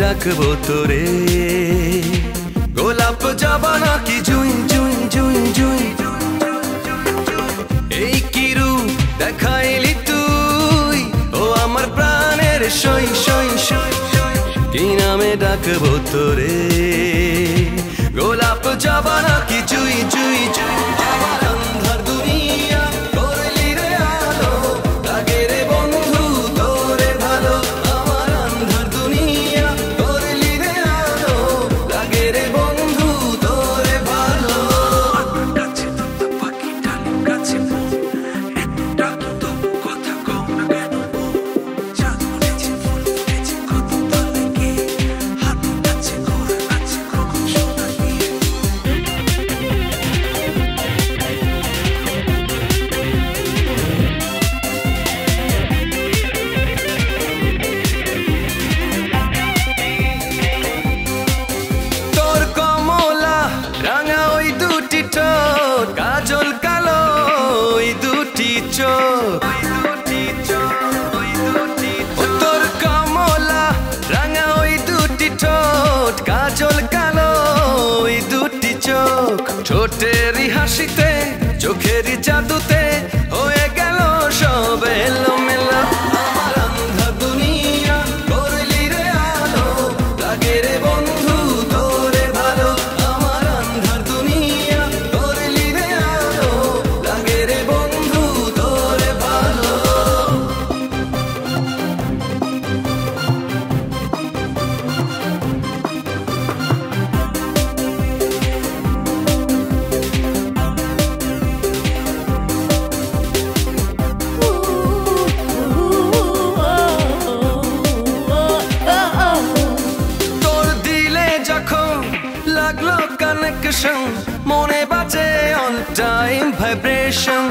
ডাকবো তোরে, গোলাপ জবা নাকি জুই জুই জুই জুই। এই কি রূপ দেখাইলি তুই, ও আমার প্রাণের সই সই সই। কি নামে ডাকবো তোরে, গোলাপ জবা নাকি জুই জুই জুই। আমার আন্ধার দুনিয়া করলি রে আলো, লাগে রে বন্ধু তোরে ভালো। আমার আন্ধার দুনিয়া করলি রে আলো, লাগে রে বন্ধু তোরে ভালো। কাছে তো পাখি ডালিম কাছে একটা তো কথা কম না কেন, চাঁদ উঠেছে ফুল ফুটেছে কত তলে গিয়ে, হাত কাছে ঘোরা আছে কখন শোনা গিয়ে। তোর কমলা রাঙা ওই দুটি ঠোঁট, কাজল কালো ওই দুটি চোখ। ও তোর কমলা রাঙা ওই দুটি ঠোঁট, কাজল কালো ওই দুটি চোখ। ঠোঁটেরই হাসিতে চোখেরই জাদুতে হয়ে গেল সব এলোমেলো। আমার আন্ধা দুনিয়া করলি রে আলো, লাগে রে বন্ধু তোরে ভালো। আমার আন্ধার দুনিয়া করলি রে আলো, লাগে রে বন্ধু তোরে ভালো। তোর দিলে যখন লাগলো কানেকশন, মনে বাজে অল টাইম ভাইব্রেশন।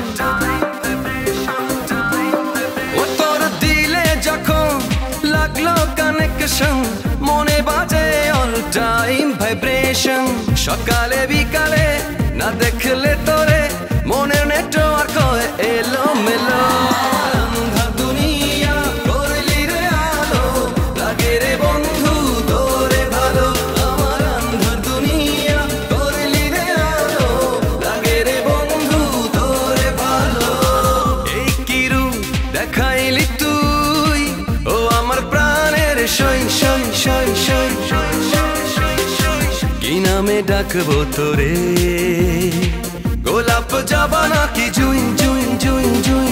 ও তোর দিলে যখন লাগলো কানেকশন, মনে বাজে অল টাইম ভাইব্রেশন। সকালে বিকালে না দেখলে তোরে, মনের নেটওয়ার্ক হয় এলো মেলো। আন্ধার দুনিয়া করলি রে আলো, লাগে রে বন্ধু তোরে ভালো। আমার আন্ধার দুনিয়া করলি রে আলো, লাগে রে বন্ধু তোরে ভালো। এই কি রূপ দেখাইলি তুই, ও আমার প্রাণের সই সই সই সই। কি নামে ডাকবো তোরে, গোলাপ জবা নাকি জুই জুই জুই জুই।